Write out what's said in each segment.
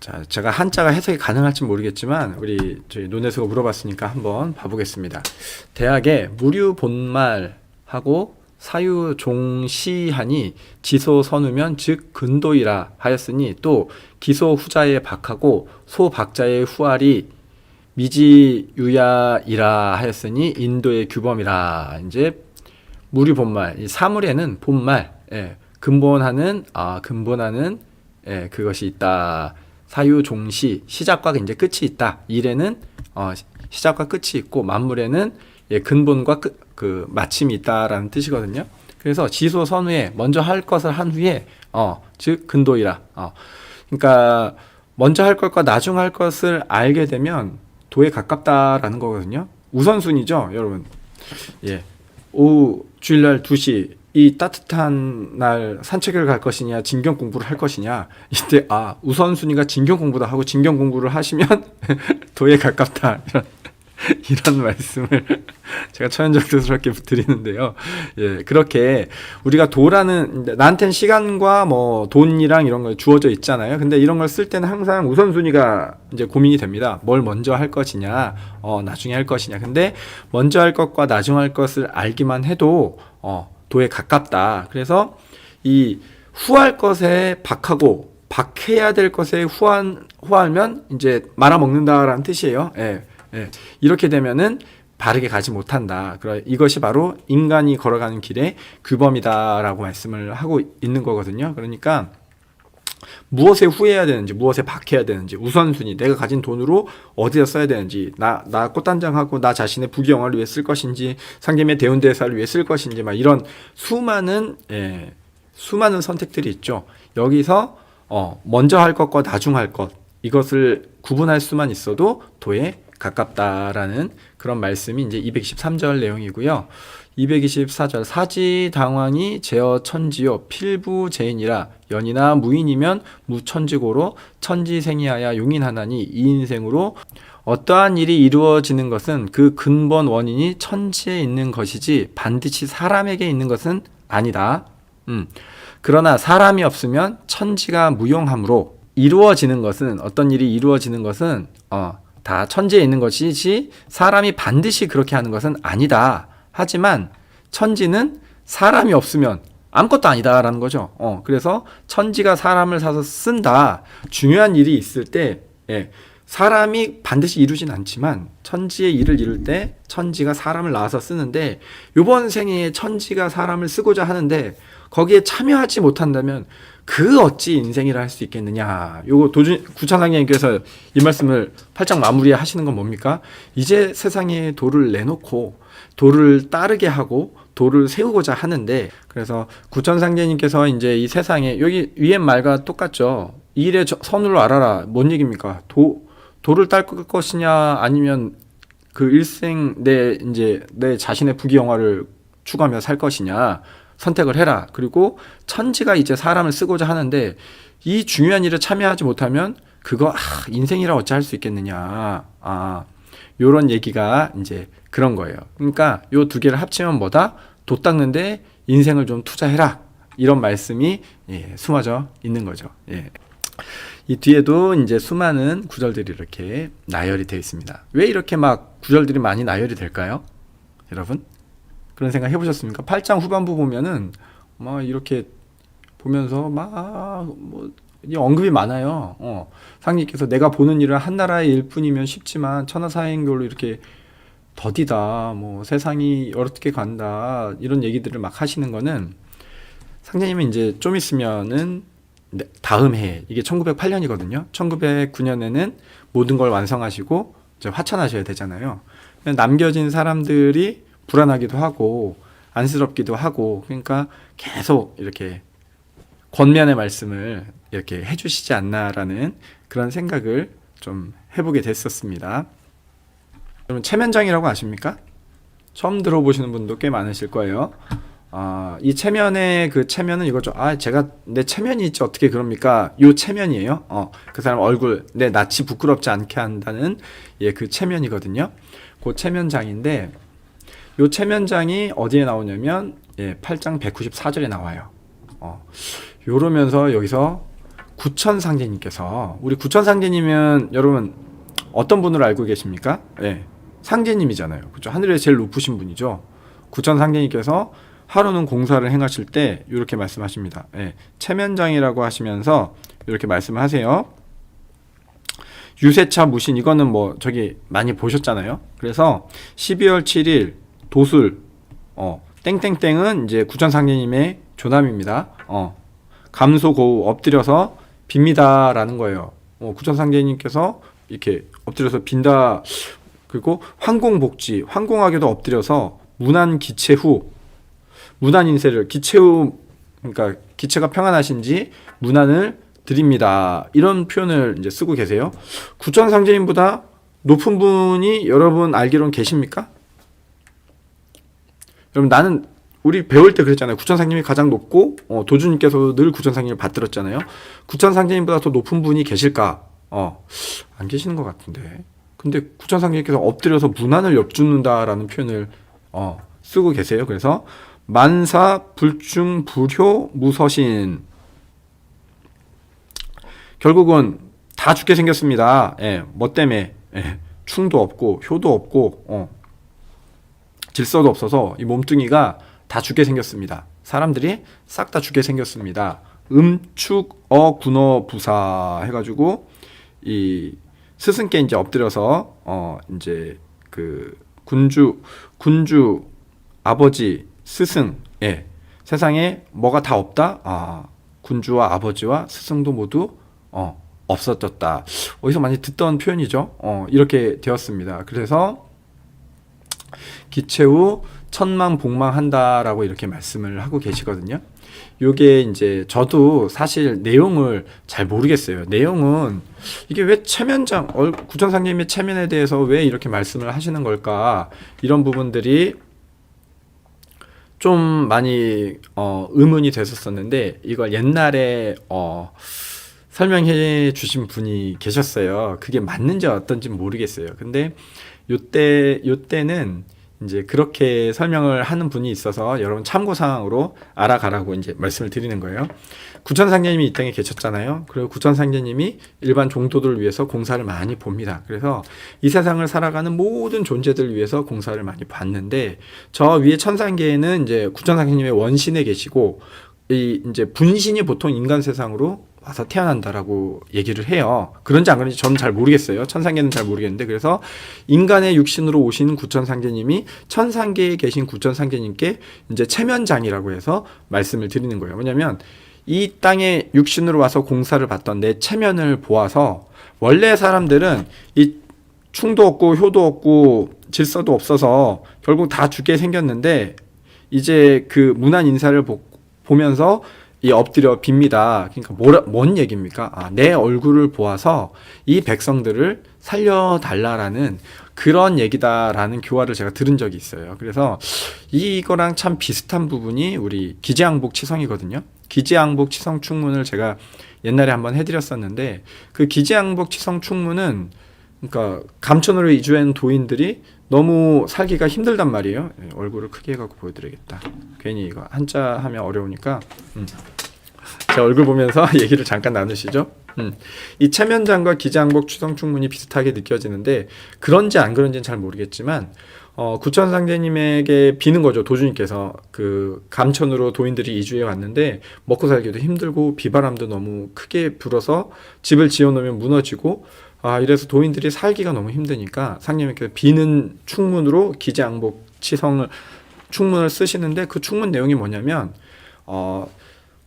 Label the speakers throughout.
Speaker 1: 자, 제가 한자가 해석이 가능할지 모르겠지만 우리 저희 논에서가 물어봤으니까 한번 봐보겠습니다. 대학에 무류 본말하고 사유 종시하니 지소 선우면 즉 근도이라 하였으니 또 기소 후자의 박하고 소 박자의 후알이 미지유야이라 하였으니 인도의 규범이라. 이제 무류 본말, 이 사물에는 본말, 근본하는 그것이 있다. 사유 종시, 시작과 이제 끝이 있다. 일에는 시작과 끝이 있고 만물에는 근본과 그 마침이 있다라는 뜻이거든요. 그래서 지소 선후에 먼저 할 것을 한 후에 즉 근도이라. 그러니까 먼저 할 것과 나중 할 것을 알게 되면 도에 가깝다라는 거거든요. 우선순위죠, 여러분. 오후 주일날 2시 이 따뜻한 날 산책을 갈 것이냐 진경 공부를 할 것이냐, 이때 우선순위가 진경 공부다 하고 진경 공부를 하시면 도에 가깝다, 이런 말씀을 제가 천연적스럽게 드리는데요. 그렇게 우리가 도라는, 나한테는 시간과 뭐 돈이랑 이런 거 주어져 있잖아요. 근데 이런 걸 쓸 때는 항상 우선순위가 이제 고민이 됩니다. 뭘 먼저 할 것이냐, 나중에 할 것이냐. 근데 먼저 할 것과 나중 할 것을 알기만 해도 도에 가깝다. 그래서 이 후할 것에 박하고 박해야 될 것에 후하면 이제 말아먹는다라는 뜻이에요. 이렇게 되면은 바르게 가지 못한다. 이것이 바로 인간이 걸어가는 길의 규범이다라고 말씀을 하고 있는 거거든요. 그러니까 무엇에 후회해야 되는지, 무엇에 박해야 되는지, 우선순위, 내가 가진 돈으로 어디다 써야 되는지, 나 꽃단장하고 나 자신의 부귀영화를 위해 쓸 것인지, 상gem의 대운대사를 위해 쓸 것인지, 막 이런 수많은 선택들이 있죠. 여기서 먼저 할 것과 나중 할 것, 이것을 구분할 수만 있어도 도에 가깝다라는 그런 말씀이 이제 223절 내용이고요. 224절 사지당왕이 제어 천지요 필부제인이라 연이나 무인이면 무천지고로 천지생이하야 용인하나니 이 인생으로 어떠한 일이 이루어지는 것은 그 근본 원인이 천지에 있는 것이지 반드시 사람에게 있는 것은 아니다. 그러나 사람이 없으면 천지가 무용하므로 이루어지는 것은, 어떤 일이 이루어지는 것은 다 천지에 있는 것이지 사람이 반드시 그렇게 하는 것은 아니다. 하지만 천지는 사람이 없으면 아무것도 아니다라는 거죠. 그래서 천지가 사람을 사서 쓴다. 중요한 일이 있을 때 사람이 반드시 이루진 않지만 천지의 일을 이룰 때 천지가 사람을 낳아서 쓰는데, 요번 생에 천지가 사람을 쓰고자 하는데 거기에 참여하지 못한다면 그 어찌 인생이라 할 수 있겠느냐. 요거 구천상님께서 이 말씀을 팔짱 마무리 하시는 건 뭡니까? 이제 세상에 도를 내놓고 도를 따르게 하고 도를 세우고자 하는데, 그래서 구천상제님께서 이제 이 세상에, 여기 위에 말과 똑같죠. 이 일의 선으로 알아라. 뭔 얘기입니까? 도를 딸 것이냐, 아니면 그 일생 내 자신의 부귀영화를 추구하며 살 것이냐 선택을 해라. 그리고 천지가 이제 사람을 쓰고자 하는데 이 중요한 일에 참여하지 못하면 그거 인생이라 어찌 할 수 있겠느냐. 요런 얘기가 이제 그런 거예요. 그러니까 요 두 개를 합치면 뭐다? 도 닦는데 인생을 좀 투자해라. 이런 말씀이 숨어져 있는 거죠. 이 뒤에도 이제 수많은 구절들이 이렇게 나열이 되어 있습니다. 왜 이렇게 막 구절들이 많이 나열이 될까요? 여러분? 그런 생각 해보셨습니까? 8장 후반부 보면은 막 이렇게 보면서 언급이 많아요. 상님께서 내가 보는 일은 한 나라의 일뿐이면 쉽지만 천하사행별로 이렇게 더디다. 세상이 어떻게 간다. 이런 얘기들을 막 하시는 거는, 상제님은 이제 좀 있으면은 다음 해, 이게 1908년이거든요. 1909년에는 모든 걸 완성하시고 이제 화천하셔야 되잖아요. 남겨진 사람들이 불안하기도 하고 안쓰럽기도 하고, 그러니까 계속 이렇게 권면의 말씀을 이렇게 해주시지 않나라는 그런 생각을 좀 해보게 됐었습니다. 여러분, 체면장이라고 아십니까? 처음 들어보시는 분도 꽤 많으실 거예요. 이 체면의 그 체면은 이거죠. 제가 내 체면이 있지 어떻게 그럽니까? 요 체면이에요. 그 사람 얼굴, 내 낯이 부끄럽지 않게 한다는 그 체면이거든요. 그 체면장인데, 요 체면장이 어디에 나오냐면 8장 194절에 나와요. 요러면서 여기서 구천상제님께서, 우리 구천상제님은 여러분 어떤 분으로 알고 계십니까? 네, 상제님이잖아요. 그렇죠? 하늘에 제일 높으신 분이죠. 구천상제님께서 하루는 공사를 행하실 때 이렇게 말씀하십니다. 네, 체면장이라고 하시면서 이렇게 말씀하세요. 유세차 무신, 이거는 뭐 저기 많이 보셨잖아요. 그래서 12월 7일 도술 땡땡땡은 이제 구천상제님의 조남입니다. 감소고우 엎드려서 빕니다라는 거예요. 구천상제님께서 이렇게 엎드려서 빈다. 그리고 황공복지, 황공하게도 엎드려서 문안기체 후, 문안인세를 기체 후, 그러니까 기체가 평안하신지 문안을 드립니다. 이런 표현을 이제 쓰고 계세요. 구천상제님보다 높은 분이 여러분 알기로는 계십니까? 여러분, 나는 우리 배울 때 그랬잖아요. 구천상제님이 가장 높고 도주님께서도 늘 구천상제님을 받들었잖아요. 구천상제님보다 더 높은 분이 계실까? 안 계시는 것 같은데. 근데 구천상제님께서 엎드려서 문안을 엿줍는다라는 표현을 쓰고 계세요. 그래서 만사 불충 불효 무서신, 결국은 다 죽게 생겼습니다. 뭐 때문에? 충도 없고 효도 없고 질서도 없어서 이 몸뚱이가 다 죽게 생겼습니다. 사람들이 싹 다 죽게 생겼습니다. 음축 군어 부사 해가지고 이 스승께 이제 엎드려서 이제 그 군주 아버지 스승, 세상에 뭐가 다 없다. 군주와 아버지와 스승도 모두 없어졌다. 어디서 많이 듣던 표현이죠. 이렇게 되었습니다. 그래서 기체 후 천망복망한다라고 이렇게 말씀을 하고 계시거든요. 요게 이제 저도 사실 내용을 잘 모르겠어요. 내용은 이게 왜 체면장, 구천상제님의 체면에 대해서 왜 이렇게 말씀을 하시는 걸까? 이런 부분들이 좀 많이 의문이 됐었었는데, 이걸 옛날에 설명해 주신 분이 계셨어요. 그게 맞는지 어떤지 모르겠어요. 근데 요때는 이제 그렇게 설명을 하는 분이 있어서 여러분 참고사항으로 알아가라고 이제 말씀을 드리는 거예요. 구천상제님이 이 땅에 계셨잖아요. 그리고 구천상제님이 일반 종도들을 위해서 공사를 많이 봅니다. 그래서 이 세상을 살아가는 모든 존재들을 위해서 공사를 많이 봤는데, 저 위에 천상계에는 이제 구천상제님의 원신에 계시고, 이 이제 분신이 보통 인간 세상으로 와서 태어난다라고 얘기를 해요. 그런지 안 그런지 저는 잘 모르겠어요. 천상계는 잘 모르겠는데, 그래서 인간의 육신으로 오신 구천상제님이 천상계에 계신 구천상제님께 이제 체면장이라고 해서 말씀을 드리는 거예요. 왜냐면 이 땅에 육신으로 와서 공사를 받던 내 체면을 보아서, 원래 사람들은 이 충도 없고 효도 없고 질서도 없어서 결국 다 죽게 생겼는데, 이제 그 문안 인사를 보면서 이 엎드려 빕니다. 그러니까 뭔 얘기입니까? 내 얼굴을 보아서 이 백성들을 살려달라라는 그런 얘기다라는 교화를 제가 들은 적이 있어요. 그래서 이거랑 참 비슷한 부분이 우리 기지항복 치성이거든요. 기지항복 치성 충문을 제가 옛날에 한번 해드렸었는데, 그 기지항복 치성 충문은 그러니까 감천으로 이주한 도인들이 너무 살기가 힘들단 말이에요. 얼굴을 크게 해갖고 보여드리겠다. 괜히 이거 한자 하면 어려우니까 제 얼굴 보면서 얘기를 잠깐 나누시죠. 이 체면장과 기지항복 추성충문이 비슷하게 느껴지는데, 그런지 안 그런지는 잘 모르겠지만 구천상제님에게 비는 거죠. 도주님께서 그 감천으로 도인들이 이주해 왔는데 먹고 살기도 힘들고 비바람도 너무 크게 불어서 집을 지어놓으면 무너지고, 이래서 도인들이 살기가 너무 힘드니까 상님께서 비는 충문으로 기지항복 치성을 충문을 쓰시는데, 그 충문 내용이 뭐냐면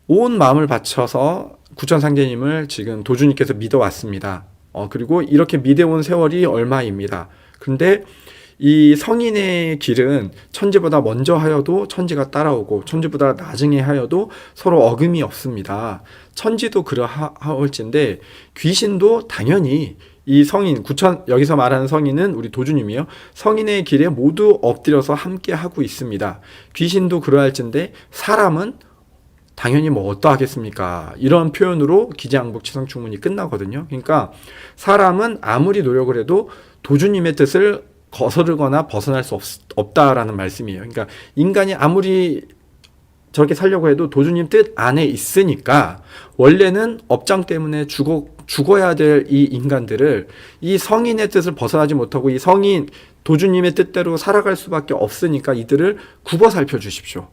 Speaker 1: 온 마음을 바쳐서 구천상제님을 지금 도주님께서 믿어왔습니다. 그리고 이렇게 믿어온 세월이 얼마입니다. 근데 이 성인의 길은 천지보다 먼저 하여도 천지가 따라오고 천지보다 나중에 하여도 서로 어금이 없습니다. 천지도 그러할진데 귀신도 당연히 이 성인, 여기서 말하는 성인은 우리 도주님이요. 성인의 길에 모두 엎드려서 함께 하고 있습니다. 귀신도 그러할진데 사람은 당연히 뭐 어떠하겠습니까? 이런 표현으로 기지항복 치성충문이 끝나거든요. 그러니까 사람은 아무리 노력을 해도 도주님의 뜻을 거스르거나 벗어날 수 없다라는 말씀이에요. 그러니까 인간이 아무리 저렇게 살려고 해도 도주님 뜻 안에 있으니까 원래는 업장 때문에 죽어야 될 이 인간들을 이 성인의 뜻을 벗어나지 못하고 이 성인 도주님의 뜻대로 살아갈 수밖에 없으니까 이들을 굽어 살펴 주십시오.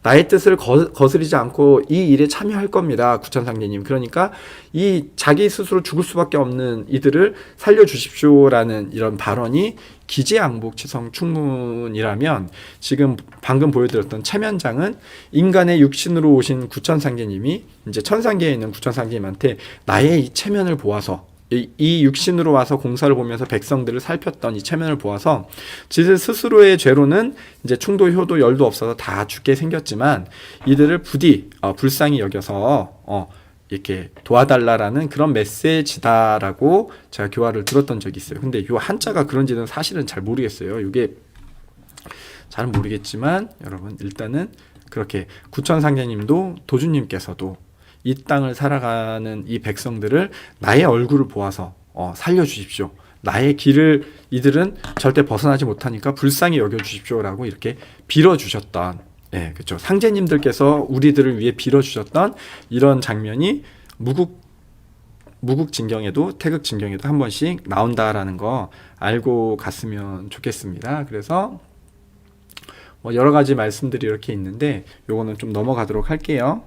Speaker 1: 나의 뜻을 거스르지 않고 이 일에 참여할 겁니다. 구천상제님. 그러니까 이 자기 스스로 죽을 수밖에 없는 이들을 살려주십시오라는 이런 발언이 기재양복치성 충문이라면 지금 방금 보여드렸던 체면장은 인간의 육신으로 오신 구천상제님이 이제 천상계에 있는 구천상제님한테 나의 이 체면을 보아서 이 육신으로 와서 공사를 보면서 백성들을 살폈던 이 체면을 보아서 지들 스스로의 죄로는 이제 충도, 효도, 열도 없어서 다 죽게 생겼지만 이들을 부디 불쌍히 여겨서 이렇게 도와달라라는 그런 메시지다라고 제가 교화를 들었던 적이 있어요. 근데 요 한자가 그런지는 사실은 잘 모르겠어요. 이게 잘 모르겠지만 여러분 일단은 그렇게 구천상제님도 도주님께서도 이 땅을 살아가는 이 백성들을 나의 얼굴을 보아서 살려주십시오. 나의 길을 이들은 절대 벗어나지 못하니까 불쌍히 여겨주십시오라고 이렇게 빌어주셨던, 그렇죠. 상제님들께서 우리들을 위해 빌어주셨던 이런 장면이 무국진경에도 태극진경에도 한 번씩 나온다라는 거 알고 갔으면 좋겠습니다. 그래서 여러 가지 말씀들이 이렇게 있는데 요거는 좀 넘어가도록 할게요.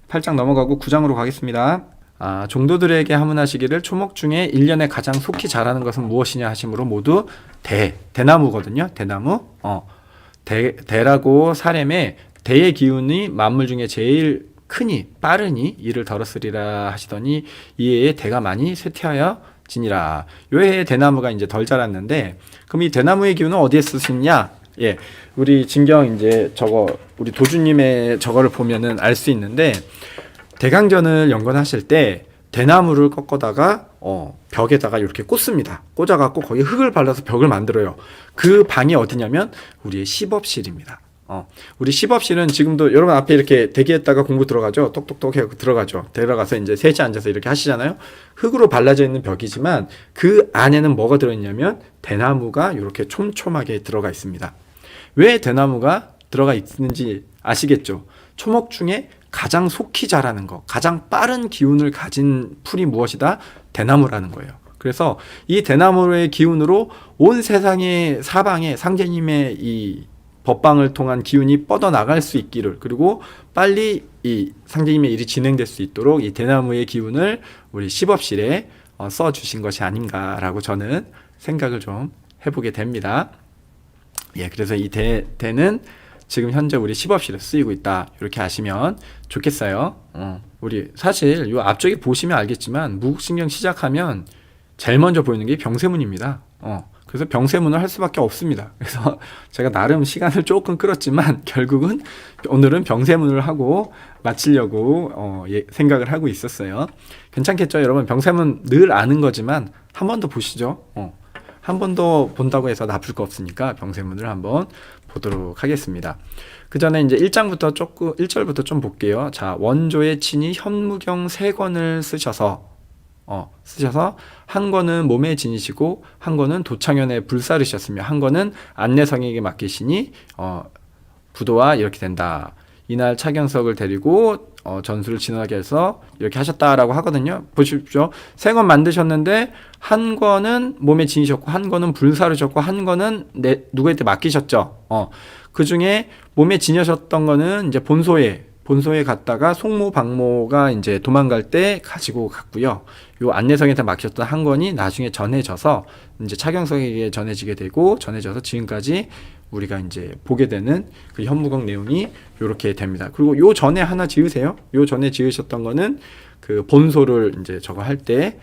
Speaker 1: 8장 넘어가고 9장으로 가겠습니다. 종도들에게 하문하시기를 초목 중에 1년에 가장 속히 자라는 것은 무엇이냐 하심으로 모두 대나무거든요. 대나무. 대라고 사렘에 대의 기운이 만물 중에 제일 크니 빠르니 이를 덜었으리라 하시더니 이해에 대가 많이 쇠퇴하여 지니라. 요 해에 대나무가 이제 덜 자랐는데 그럼 이 대나무의 기운은 어디에 쓰시냐? 우리 진경 이제 우리 도주님의 저거를 보면은 알 수 있는데 대강전을 연건하실 때 대나무를 꺾어다가 벽에다가 이렇게 꽂습니다. 꽂아갖고 거기 흙을 발라서 벽을 만들어요. 그 방이 어디냐면 우리의 시법실입니다. 우리 시법실은 지금도 여러분 앞에 이렇게 대기했다가 공부 들어가죠. 똑똑똑 해서 들어가서 이제 셋이 앉아서 이렇게 하시잖아요. 흙으로 발라져 있는 벽이지만 그 안에는 뭐가 들어있냐면 대나무가 이렇게 촘촘하게 들어가 있습니다. 왜 대나무가 들어가 있는지 아시겠죠? 초목 중에 가장 속히 자라는 거, 가장 빠른 기운을 가진 풀이 무엇이다? 대나무라는 거예요. 그래서 이 대나무의 기운으로 온 세상의 사방에 상제님의 이 법방을 통한 기운이 뻗어나갈 수 있기를, 그리고 빨리 이 상제님의 일이 진행될 수 있도록 이 대나무의 기운을 우리 시법실에 써주신 것이 아닌가라고 저는 생각을 좀 해보게 됩니다. 그래서 이 대는 지금 현재 우리 시법실에 쓰이고 있다. 이렇게 아시면 좋겠어요. 우리 사실 요 앞쪽에 보시면 알겠지만 무국신경 시작하면 제일 먼저 보이는 게 병세문입니다. 그래서 병세문을 할 수밖에 없습니다. 그래서 제가 나름 시간을 조금 끌었지만 결국은 오늘은 병세문을 하고 마치려고 생각을 하고 있었어요. 괜찮겠죠? 여러분 병세문 늘 아는 거지만 한 번 더 보시죠. 한 번 더 본다고 해서 나쁠 거 없으니까 병세문을 한번 보도록 하겠습니다. 그 전에 이제 1절부터 좀 볼게요. 자, 원조의 친히 현무경 3권을 쓰셔서 한 권은 몸에 지니시고 한 권은 도창현에 불사르셨으며 한 권은 안내성에게 맡기시니 부도와 이렇게 된다. 이날 차경석을 데리고 전술을 진하게 해서 이렇게 하셨다라고 하거든요. 보십시오. 3권 만드셨는데 한 권은 몸에 지니셨고 한 권은 불사르셨고 한 권은 누구한테 맡기셨죠. 그 중에 몸에 지니셨던 거는 이제 본소에 갔다가 송모 박모가 이제 도망갈 때 가지고 갔고요. 요 안내성한테 맡겼던 한 권이 나중에 전해져서 이제 차경석에게 전해지게 되고 전해져서 지금까지 우리가 이제 보게 되는 그 현무경 내용이 요렇게 됩니다. 그리고 요 전에 하나 지으세요. 요 전에 지으셨던 거는 그 본소를 이제 저거 할 때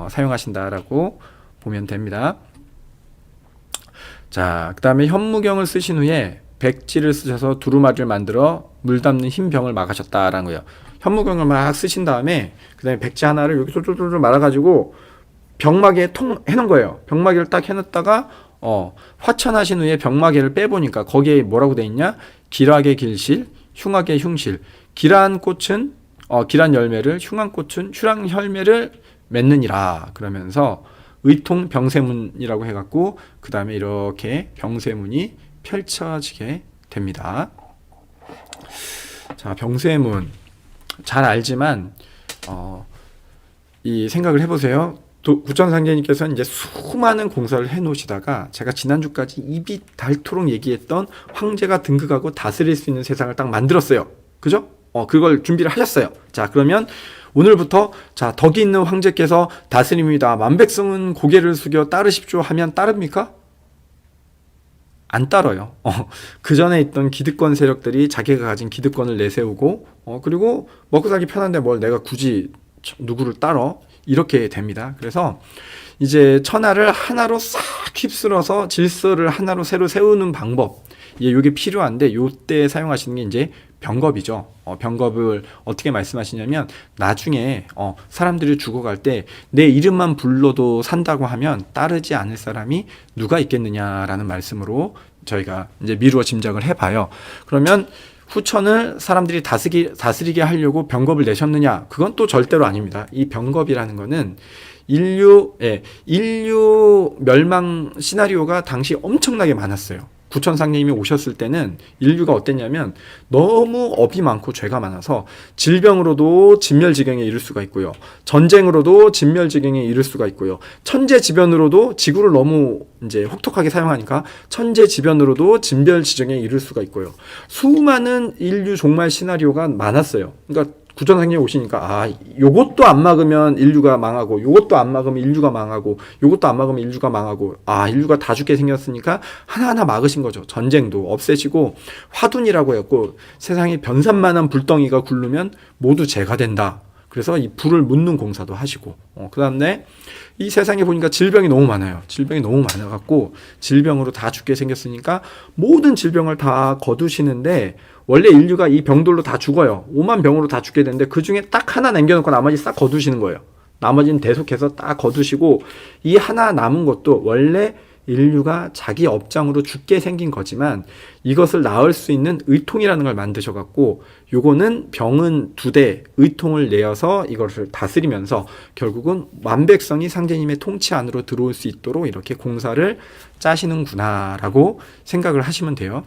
Speaker 1: 사용하신다라고 보면 됩니다. 자, 그다음에 현무경을 쓰신 후에 백지를 쓰셔서 두루마리를 만들어 물 담는 흰 병을 막으셨다라는 거예요. 현무경을 막 쓰신 다음에 그다음에 백지 하나를 여기 쫄쫄쫄 말아가지고 병막에 해놓은 거예요. 병막이를 딱 해놨다가 화천하신 후에 병마개를 빼보니까 거기에 뭐라고 돼 있냐? 길하게 길실, 흉하게 흉실. 길한 꽃은 길한 열매를, 흉한 꽃은 흉한 열매를 맺느니라. 그러면서 의통 병세문이라고 해갖고 그 다음에 이렇게 병세문이 펼쳐지게 됩니다. 자, 병세문 잘 알지만 이 생각을 해보세요. 구천상제님께서는 이제 수많은 공사를 해놓으시다가 제가 지난주까지 입이 닳도록 얘기했던 황제가 등극하고 다스릴 수 있는 세상을 딱 만들었어요. 그죠? 그걸 준비를 하셨어요. 자, 그러면 오늘부터 자, 덕이 있는 황제께서 다스립니다. 만백성은 고개를 숙여 따르십시오 하면 따릅니까? 안 따라요. 그 전에 있던 기득권 세력들이 자기가 가진 기득권을 내세우고 그리고 먹고 살기 편한데 뭘 내가 굳이 누구를 따라 이렇게 됩니다. 그래서 이제 천하를 하나로 싹 휩쓸어서 질서를 하나로 새로 세우는 방법, 이게 필요한데 요때 사용하시는 게 이제 병겁이죠. 병겁을 어떻게 말씀하시냐면 나중에 사람들이 죽어갈 때 내 이름만 불러도 산다고 하면 따르지 않을 사람이 누가 있겠느냐라는 말씀으로 저희가 이제 미루어 짐작을 해봐요. 그러면 후천을 사람들이 다스리게 하려고 병겁을 내셨느냐? 그건 또 절대로 아닙니다. 이 병겁이라는 거는 인류 멸망 시나리오가 당시 엄청나게 많았어요. 구천상님이 오셨을 때는 인류가 어땠냐면 너무 업이 많고 죄가 많아서 질병으로도 진멸지경에 이를 수가 있고요. 전쟁으로도 진멸지경에 이를 수가 있고요. 천재지변으로도 지구를 너무 이제 혹독하게 사용하니까 천재지변으로도 진멸지경에 이를 수가 있고요. 수많은 인류 종말 시나리오가 많았어요. 그러니까 구천상님 오시니까 요것도 안 막으면 인류가 망하고 요것도 안 막으면 인류가 망하고 요것도 안 막으면 인류가 망하고 인류가 다 죽게 생겼으니까 하나하나 막으신 거죠. 전쟁도 없애시고 화둔이라고 했고 세상에 변산만한 불덩이가 굴르면 모두 재가 된다. 그래서 이 불을 묻는 공사도 하시고 그 다음에 이 세상에 보니까 질병이 너무 많아요. 질병이 너무 많아갖고 질병으로 다 죽게 생겼으니까 모든 질병을 다 거두시는데 원래 인류가 이 병들로 다 죽어요. 5만 병으로 다 죽게 되는데 그 중에 딱 하나 남겨놓고 나머지 싹 거두시는 거예요. 나머지는 대속해서 딱 거두시고 이 하나 남은 것도 원래 인류가 자기 업장으로 죽게 생긴 거지만 이것을 낳을 수 있는 의통이라는 걸 만드셔갖고 요거는 병은 2대 의통을 내어서 이것을 다스리면서 결국은 완백성이 상제님의 통치 안으로 들어올 수 있도록 이렇게 공사를 짜시는구나 라고 생각을 하시면 돼요.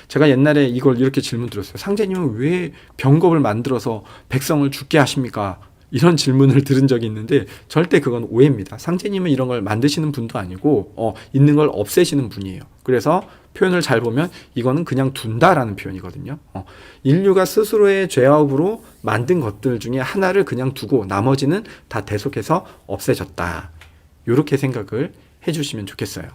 Speaker 1: 제가 옛날에 이걸 이렇게 질문 드렸어요. 상제님은 왜 병겁을 만들어서 백성을 죽게 하십니까? 이런 질문을 들은 적이 있는데 절대 그건 오해입니다. 상제님은 이런 걸 만드시는 분도 아니고 있는 걸 없애시는 분이에요. 그래서 표현을 잘 보면 이거는 그냥 둔다라는 표현이거든요. 인류가 스스로의 죄업으로 만든 것들 중에 하나를 그냥 두고 나머지는 다 대속해서 없애졌다. 이렇게 생각을 해주시면 좋겠어요.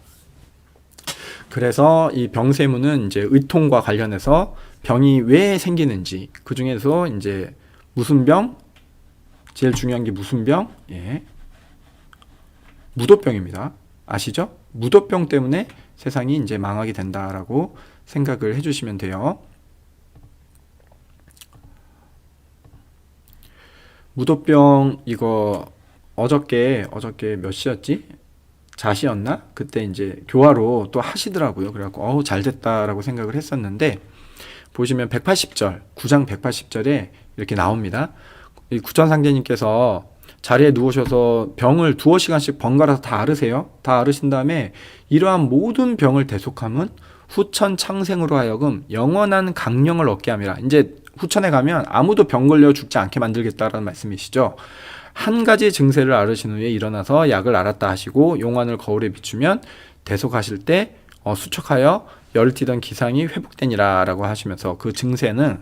Speaker 1: 그래서 이 병세문은 이제 의통과 관련해서 병이 왜 생기는지, 그 중에서 이제 무슨 병, 제일 중요한 게 무슨 병? 무도병입니다. 아시죠? 무도병 때문에 세상이 이제 망하게 된다라고 생각을 해주시면 돼요. 무도병 이거 어저께 몇 시였지? 자시였나? 그때 이제 교화로 또 하시더라고요. 그래갖고 잘 됐다라고 생각을 했었는데 보시면 180절, 9장 180절에 이렇게 나옵니다. 이 구천상제님께서 자리에 누우셔서 병을 2-5시간씩 번갈아서 다 앓으세요. 다 앓으신 다음에 이러한 모든 병을 대속함은 후천 창생으로 하여금 영원한 강령을 얻게 함이라. 이제 후천에 가면 아무도 병 걸려 죽지 않게 만들겠다라는 말씀이시죠. 한 가지 증세를 앓으신 후에 일어나서 약을 앓았다 하시고 용환을 거울에 비추면 대속하실 때 수척하여 열을 띠던 기상이 회복되니라 라고 하시면서 그 증세는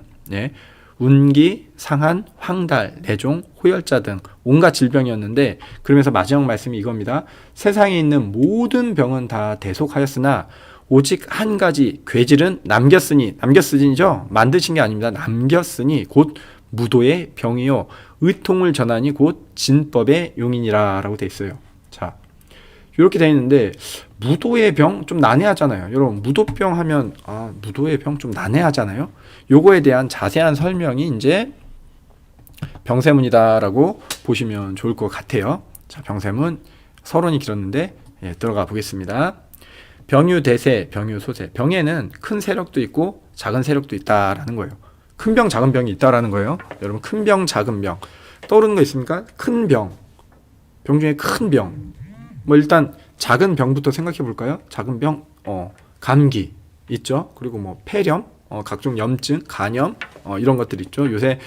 Speaker 1: 운기, 상한, 황달, 내종, 호열자 등 온갖 질병이었는데 그러면서 마지막 말씀이 이겁니다. 세상에 있는 모든 병은 다 대속하였으나 오직 한 가지 괴질은 남겼으니죠. 만드신 게 아닙니다. 남겼으니 곧 무도의 병이요 의통을 전하니 곧 진법의 용인이라 라고 돼 있어요. 자, 이렇게 돼 있는데 무도의 병 좀 난해하잖아요. 여러분 무도병 하면 무도의 병 좀 난해하잖아요. 요거에 대한 자세한 설명이 이제 병세문이다라고 보시면 좋을 것 같아요. 자, 병세문 서론이 길었는데 들어가 보겠습니다. 병유 대세, 병유 소세. 병에는 큰 세력도 있고 작은 세력도 있다라는 거예요. 큰 병, 작은 병이 있다라는 거예요. 여러분 큰 병, 작은 병 떠오르는 거 있습니까? 큰 병, 병 중에 큰 병. 뭐 일단 작은 병부터 생각해 볼까요? 작은 병, 감기 있죠. 그리고 뭐 폐렴, 각종 염증, 간염, 이런 것들 있죠. 요새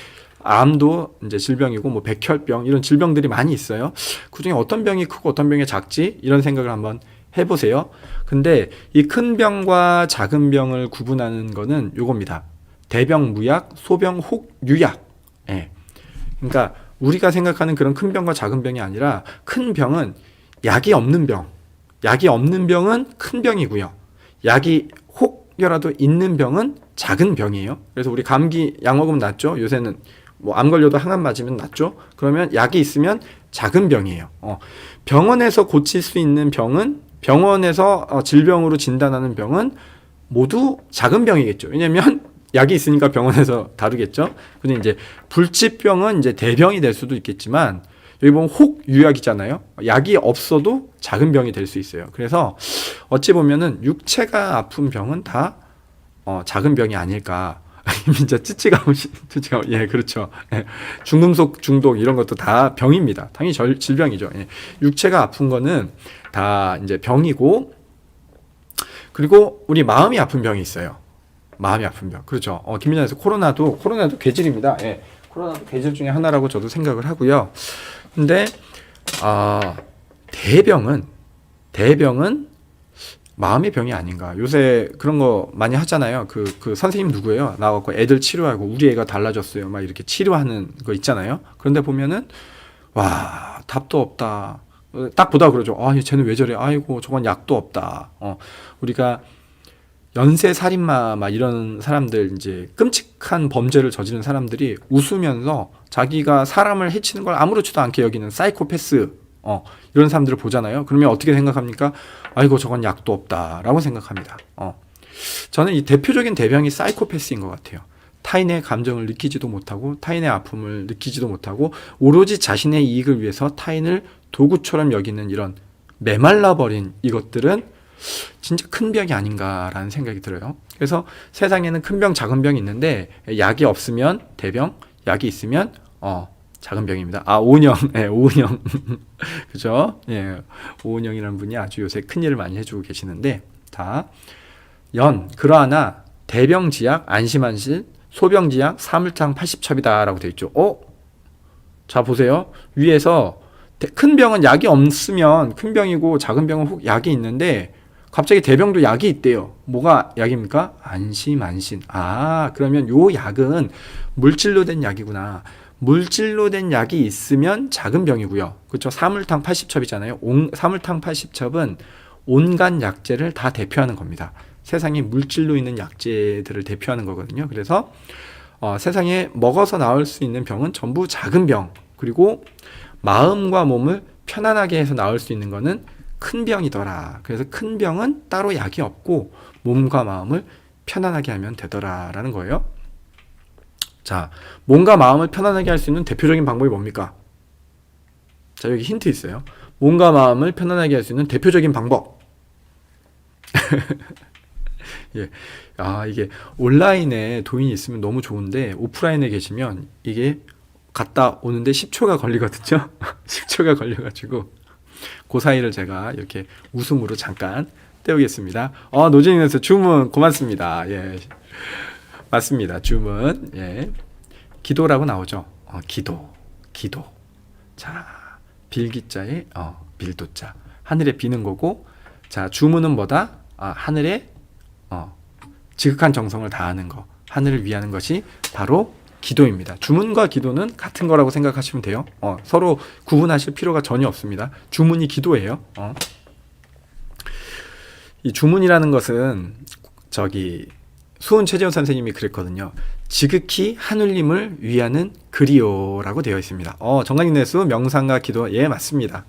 Speaker 1: 암도 이제 질병이고 뭐 백혈병 이런 질병들이 많이 있어요. 그중에 어떤 병이 크고 어떤 병이 작지? 이런 생각을 한번 해보세요. 근데 이 큰 병과 작은 병을 구분하는 거는 요겁니다. 대병 무약, 소병 혹 유약. 예. 그러니까 우리가 생각하는 그런 큰 병과 작은 병이 아니라 큰 병은 약이 없는 병. 약이 없는 병은 큰 병이고요. 약이 혹여라도 있는 병은 작은 병이에요. 그래서 우리 감기 약 먹으면 낫죠. 요새는 뭐 암 걸려도 항암 맞으면 낫죠. 그러면 약이 있으면 작은 병이에요. 병원에서 고칠 수 있는 병은 병원에서 질병으로 진단하는 병은 모두 작은 병이겠죠. 왜냐하면 약이 있으니까 병원에서 다루겠죠. 근데 이제 불치병은 이제 대병이 될 수도 있겠지만 여기 보면 혹 유약이잖아요. 약이 없어도 작은 병이 될 수 있어요. 그래서 어찌 보면은 육체가 아픈 병은 다 작은 병이 아닐까. 진짜 찌찌가 예, 그렇죠. 예. 중금속 중독 이런 것도 다 병입니다. 당연히 질병이죠. 예. 육체가 아픈 거는 다 이제 병이고, 그리고 우리 마음이 아픈 병이 있어요. 마음이 아픈 병. 그렇죠. 김민환에서 코로나도 괴질입니다. 예. 코로나도 괴질 중에 하나라고 저도 생각을 하고요. 근데 대병은 마음의 병이 아닌가. 요새 그런 거 많이 하잖아요. 그 선생님 누구예요? 나와갖고 애들 치료하고 우리 애가 달라졌어요. 막 이렇게 치료하는 거 있잖아요. 그런데 보면은 와, 답도 없다. 딱 보다 그러죠. 쟤는 왜 저래? 아이고, 저건 약도 없다. 우리가 연쇄 살인마 막 이런 사람들, 이제 끔찍한 범죄를 저지른 사람들이 웃으면서 자기가 사람을 해치는 걸 아무렇지도 않게 여기는 사이코패스, 이런 사람들을 보잖아요. 그러면 어떻게 생각합니까? 아이고, 저건 약도 없다라고 생각합니다. 저는 이 대표적인 대병이 사이코패스인 것 같아요. 타인의 감정을 느끼지도 못하고 타인의 아픔을 느끼지도 못하고 오로지 자신의 이익을 위해서 타인을 도구처럼 여기는 이런 메말라버린 이것들은 진짜 큰 병이 아닌가라는 생각이 들어요. 그래서 세상에는 큰 병, 작은 병이 있는데 약이 없으면 대병, 약이 있으면 작은 병입니다. 오은영, 네, 오은영, 그죠? 예, 오은영이라는 분이 아주 요새 큰 일을 많이 해주고 계시는데 그러하나 대병지약, 안심안실, 소병지약, 사물탕 80첩이다라고 되어 있죠. 자 보세요. 위에서 큰 병은 약이 없으면 큰 병이고 작은 병은 혹 약이 있는데 갑자기 대병도 약이 있대요. 뭐가 약입니까? 안심안신. 그러면 요 약은 물질로 된 약이구나. 물질로 된 약이 있으면 작은 병이고요. 그렇죠? 사물탕 80첩이잖아요. 사물탕 80첩은 온갖 약재를 다 대표하는 겁니다. 세상에 물질로 있는 약재들을 대표하는 거거든요. 그래서 세상에 먹어서 나올 수 있는 병은 전부 작은 병, 그리고 마음과 몸을 편안하게 해서 나올 수 있는 거는 큰 병이더라. 그래서 큰 병은 따로 약이 없고 몸과 마음을 편안하게 하면 되더라라는 거예요. 자, 몸과 마음을 편안하게 할 수 있는 대표적인 방법이 뭡니까? 자, 여기 힌트 있어요. 몸과 마음을 편안하게 할 수 있는 대표적인 방법. 예. 이게 온라인에 도인이 있으면 너무 좋은데 오프라인에 계시면 이게 갔다 오는데 10초가 걸리거든요. 10초가 걸려가지고 그 사이를 제가 이렇게 웃음으로 잠깐 때우겠습니다. 노진이에서 주문 고맙습니다. 예, 맞습니다. 주문. 예, 기도라고 나오죠. 기도. 자, 빌기자에 빌도자. 하늘에 비는 거고, 자, 주문은 뭐다? 하늘에 지극한 정성을 다하는 거, 하늘을 위하는 것이 바로 기도입니다. 주문과 기도는 같은 거라고 생각하시면 돼요. 서로 구분하실 필요가 전혀 없습니다. 주문이 기도예요. 이 주문이라는 것은 수은 최재훈 선생님이 그랬거든요. 지극히 하늘님을 위하는 글이요라고 되어 있습니다. 정강인내수 명상과 기도, 예, 맞습니다.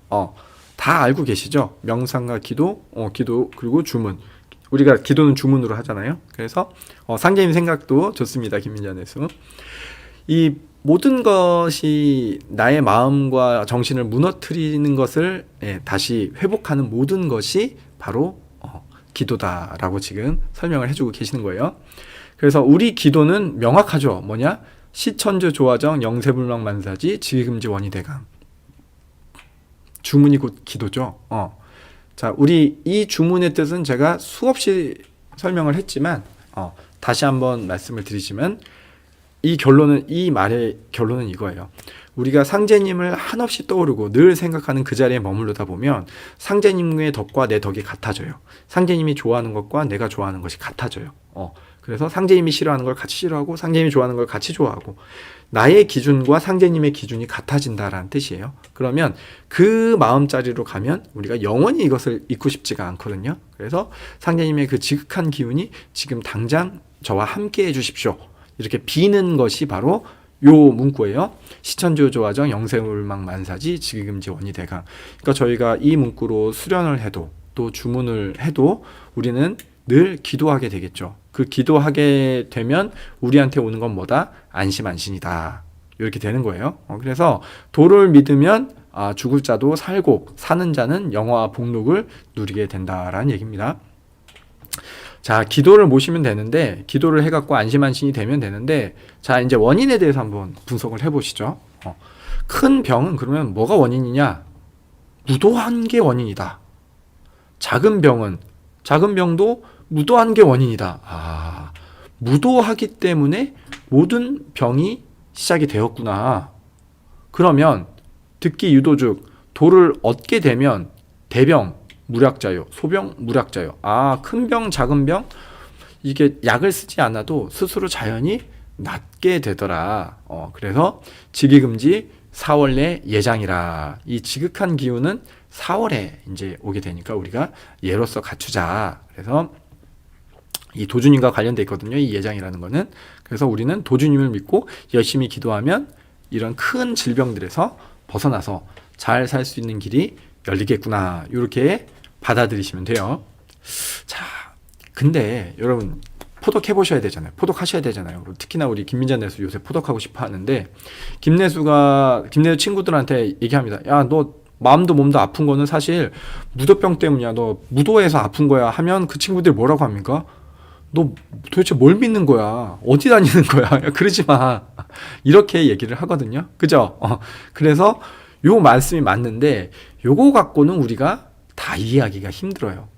Speaker 1: 다 알고 계시죠? 명상과 기도, 기도 그리고 주문. 우리가 기도는 주문으로 하잖아요. 그래서 상계님 생각도 좋습니다. 김민jan에수. 이 모든 것이 나의 마음과 정신을 무너뜨리는 것을 다시 회복하는 모든 것이 바로 기도다라고 지금 설명을 해주고 계시는 거예요. 그래서 우리 기도는 명확하죠. 뭐냐? 시천주 조화정 영세불망만사지 지금지 원이대강. 주문이 곧 기도죠. 자, 우리 이 주문의 뜻은 제가 수없이 설명을 했지만 다시 한번 말씀을 드리지만 이 말의 결론은 이거예요. 우리가 상제님을 한없이 떠오르고 늘 생각하는 그 자리에 머무르다 보면 상제님의 덕과 내 덕이 같아져요. 상제님이 좋아하는 것과 내가 좋아하는 것이 같아져요. 그래서 상제님이 싫어하는 걸 같이 싫어하고 상제님이 좋아하는 걸 같이 좋아하고 나의 기준과 상제님의 기준이 같아진다라는 뜻이에요. 그러면 그 마음자리로 가면 우리가 영원히 이것을 잊고 싶지가 않거든요. 그래서 상제님의 그 지극한 기운이 지금 당장 저와 함께 해주십시오. 이렇게 비는 것이 바로 요 문구예요. 시천조조화정 영세울망만사지 지기금지 원이대강. 그러니까 저희가 이 문구로 수련을 해도 또 주문을 해도 우리는 늘 기도하게 되겠죠. 그 기도하게 되면 우리한테 오는 건 뭐다? 안심안신이다. 이렇게 되는 거예요. 그래서 도를 믿으면 죽을 자도 살고 사는 자는 영화와 복록을 누리게 된다라는 얘기입니다. 자, 기도를 모시면 되는데 기도를 해갖고 안심안신이 되면 되는데 자, 이제 원인에 대해서 한번 분석을 해보시죠. 큰 병은 그러면 뭐가 원인이냐? 무도한 게 원인이다. 작은 병도 무도한 게 원인이다. 무도하기 때문에 모든 병이 시작이 되었구나. 그러면 듣기 유도즉 도를 얻게 되면 대병 무략자요, 소병 무략자요. 큰 병, 작은 병 이게 약을 쓰지 않아도 스스로 자연히 낫게 되더라. 그래서 지기금지 4월 내 예장이라. 이 지극한 기운은 4월에 이제 오게 되니까 우리가 예로서 갖추자. 그래서 이 도주님과 관련돼 있거든요. 이 예장이라는 거는. 그래서 우리는 도주님을 믿고 열심히 기도하면 이런 큰 질병들에서 벗어나서 잘 살 수 있는 길이 열리겠구나. 이렇게 받아들이시면 돼요. 자, 근데 여러분 포독해 보셔야 되잖아요. 포독하셔야 되잖아요. 특히나 우리 김민자 내수 요새 포독하고 싶어 하는데 김내수 친구들한테 얘기합니다. 야, 너 마음도 몸도 아픈 거는 사실 무도병 때문이야. 너 무도해서 아픈 거야 하면 그 친구들이 뭐라고 합니까? 너 도대체 뭘 믿는 거야? 어디 다니는 거야? 야, 그러지 마. 이렇게 얘기를 하거든요. 그죠? 그래서 요 말씀이 맞는데 요거 갖고는 우리가 다 이해하기가 힘들어요.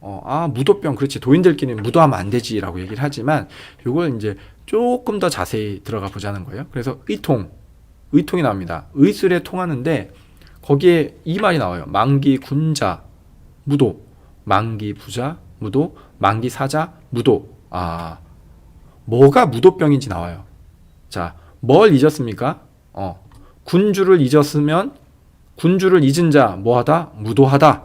Speaker 1: 무도병, 그렇지. 도인들끼리는 무도하면 안 되지라고 얘기를 하지만 요걸 이제 조금 더 자세히 들어가 보자는 거예요. 그래서 의통이 나옵니다. 의술에 통하는데 거기에 이 말이 나와요. 만기 군자, 무도. 만기 부자, 무도. 만기 사자, 무도. 뭐가 무도병인지 나와요. 자, 뭘 잊었습니까? 군주를 잊었으면 군주를 잊은 자 뭐하다? 무도하다.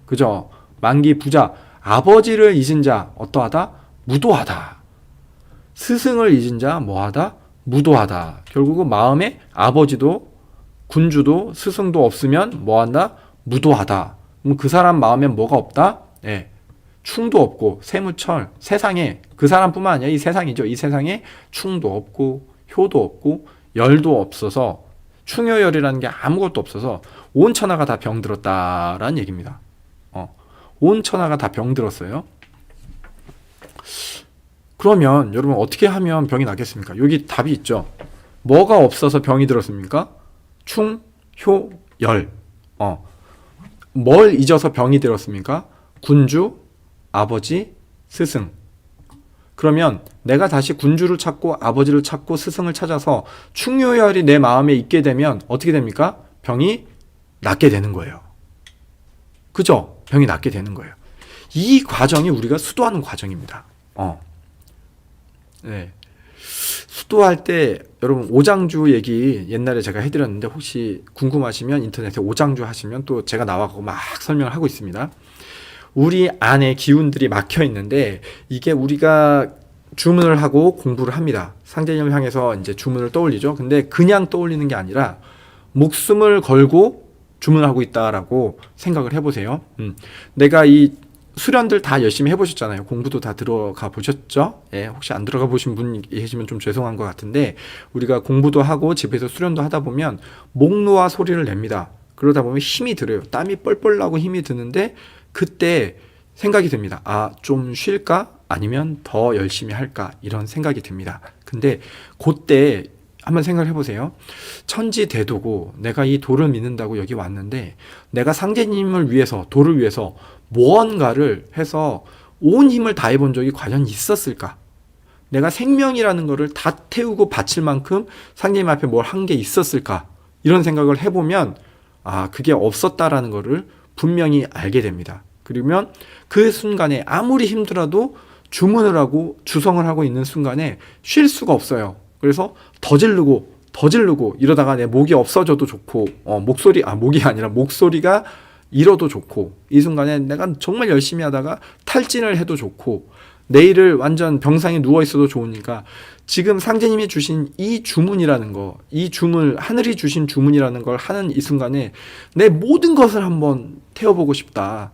Speaker 1: 그죠? 만기 부자, 아버지를 잊은 자 어떠하다? 무도하다. 스승을 잊은 자 뭐하다? 무도하다. 결국은 마음에 아버지도 군주도 스승도 없으면 뭐한다? 무도하다. 그럼 그 사람 마음에 뭐가 없다? 충도 없고 세무철, 세상에 그 사람뿐만 아니라 이 세상이죠. 이 세상에 충도 없고 효도 없고 열도 없어서 충효열이라는 게 아무것도 없어서 온 천하가 다 병들었다라는 얘기입니다. 온 천하가 다 병들었어요. 그러면 여러분 어떻게 하면 병이 낫겠습니까? 여기 답이 있죠. 뭐가 없어서 병이 들었습니까? 충, 효, 열. 뭘 잊어서 병이 들었습니까? 군주, 아버지, 스승. 그러면 내가 다시 군주를 찾고 아버지를 찾고 스승을 찾아서 충효열이 내 마음에 있게 되면 어떻게 됩니까? 병이 낫게 되는 거예요. 그죠? 병이 낫게 되는 거예요. 이 과정이 우리가 수도하는 과정입니다. 네. 수도할 때 여러분 오장주 얘기 옛날에 제가 해드렸는데 혹시 궁금하시면 인터넷에 오장주 하시면 또 제가 나와서 막 설명을 하고 있습니다. 우리 안에 기운들이 막혀 있는데 이게 우리가 주문을 하고 공부를 합니다. 상제님을 향해서 이제 주문을 떠올리죠. 근데 그냥 떠올리는 게 아니라 목숨을 걸고 주문하고 있다라고 생각을 해보세요. 내가 이 수련들 다 열심히 해보셨잖아요. 공부도 다 들어가 보셨죠? 혹시 안 들어가 보신 분 계시면 좀 죄송한 것 같은데 우리가 공부도 하고 집에서 수련도 하다 보면 목 놓아 소리를 냅니다. 그러다 보면 힘이 들어요. 땀이 뻘뻘 나고 힘이 드는데 그때 생각이 듭니다. 좀 쉴까? 아니면 더 열심히 할까? 이런 생각이 듭니다. 근데 그때 한번 생각을 해보세요. 천지대도고 내가 이 도를 믿는다고 여기 왔는데 내가 상제님을 위해서 도를 위해서 무언가를 해서 온 힘을 다해본 적이 과연 있었을까? 내가 생명이라는 거를 다 태우고 바칠 만큼 상제님 앞에 뭘 한 게 있었을까? 이런 생각을 해보면 그게 없었다라는 거를 분명히 알게 됩니다. 그러면 그 순간에 아무리 힘들어도 주문을 하고 주성을 하고 있는 순간에 쉴 수가 없어요. 그래서 더 지르고 이러다가 내 목이 없어져도 좋고 목이 아니라 목소리가 잃어도 좋고 이 순간에 내가 정말 열심히 하다가 탈진을 해도 좋고 내일을 완전 병상에 누워있어도 좋으니까 지금 상제님이 주신 이 주문이라는 거, 이 주문, 하늘이 주신 주문이라는 걸 하는 이 순간에 내 모든 것을 한번 태워보고 싶다.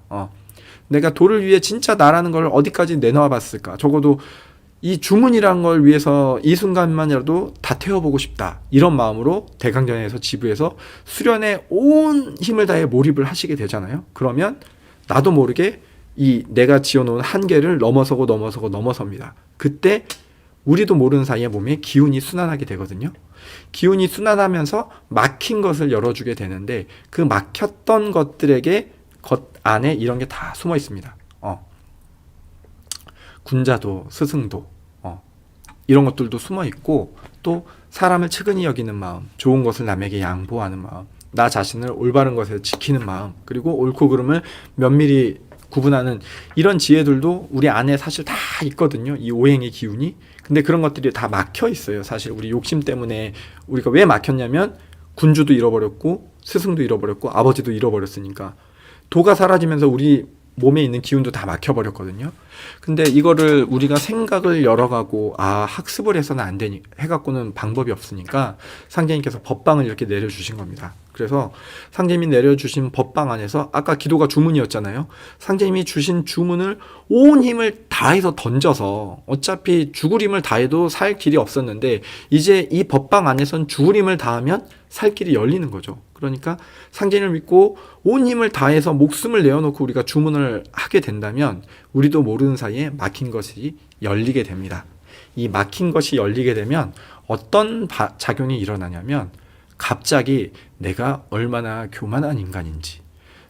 Speaker 1: 내가 도를 위해 진짜 나라는 걸 어디까지 내놓아 봤을까? 적어도 이 주문이라는 걸 위해서 이 순간만이라도 다 태워보고 싶다. 이런 마음으로 대강전에서 지부에서 수련에 온 힘을 다해 몰입을 하시게 되잖아요. 그러면 나도 모르게 이 내가 지어놓은 한계를 넘어섭니다. 그때 우리도 모르는 사이에 몸에 기운이 순환하게 되거든요. 기운이 순환하면서 막힌 것을 열어주게 되는데 그 막혔던 것들에게 것 안에 이런 게 다 숨어 있습니다. 군자도 스승도 이런 것들도 숨어 있고 또 사람을 측은히 여기는 마음, 좋은 것을 남에게 양보하는 마음, 나 자신을 올바른 것에 지키는 마음, 그리고 옳고 그름을 면밀히 구분하는 이런 지혜들도 우리 안에 사실 다 있거든요. 이 오행의 기운이. 근데 그런 것들이 다 막혀 있어요. 사실 우리 욕심 때문에 우리가 왜 막혔냐면 군주도 잃어버렸고 스승도 잃어버렸고 아버지도 잃어버렸으니까 도가 사라지면서 우리 몸에 있는 기운도 다 막혀버렸거든요. 근데 이거를 우리가 생각을 열어가고 학습을 해서는 안 되니 해갖고는 방법이 없으니까 상제님께서 법방을 이렇게 내려주신 겁니다. 그래서 상제님이 내려주신 법방 안에서 아까 기도가 주문이었잖아요. 상제님이 주신 주문을 온 힘을 다해서 던져서 어차피 죽을 힘을 다해도 살 길이 없었는데 이제 이 법방 안에선 죽을 힘을 다하면 살 길이 열리는 거죠. 그러니까 상제님을 믿고 온 힘을 다해서 목숨을 내어놓고 우리가 주문을 하게 된다면 우리도 모르는 사이에 막힌 것이 열리게 됩니다. 이 막힌 것이 열리게 되면 어떤 작용이 일어나냐면 갑자기 내가 얼마나 교만한 인간인지,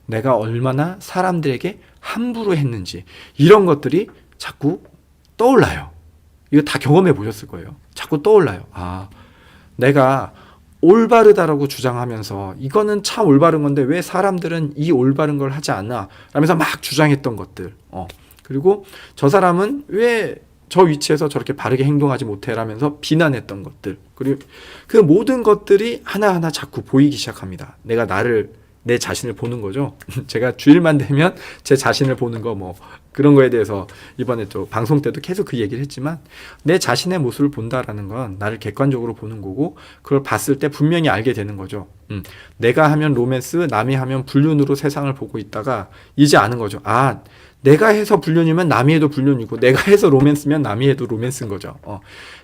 Speaker 1: 내가 얼마나 사람들에게 함부로 했는지 이런 것들이 자꾸 떠올라요. 이거 다 경험해 보셨을 거예요. 자꾸 떠올라요. 내가 올바르다라고 주장하면서 이거는 참 올바른 건데 왜 사람들은 이 올바른 걸 하지 않나 라면서 막 주장했던 것들. 그리고 저 사람은 왜 저 위치에서 저렇게 바르게 행동하지 못해 라면서 비난했던 것들. 그리고 그 모든 것들이 하나하나 자꾸 보이기 시작합니다. 내 자신을 보는 거죠. 제가 주일만 되면 제 자신을 보는 거 그런 거에 대해서 이번에 또 방송 때도 계속 그 얘기를 했지만 내 자신의 모습을 본다라는 건 나를 객관적으로 보는 거고 그걸 봤을 때 분명히 알게 되는 거죠. 내가 하면 로맨스, 남이 하면 불륜으로 세상을 보고 있다가 이제 아는 거죠. 내가 해서 불륜이면 남이 해도 불륜이고 내가 해서 로맨스면 남이 해도 로맨스인 거죠.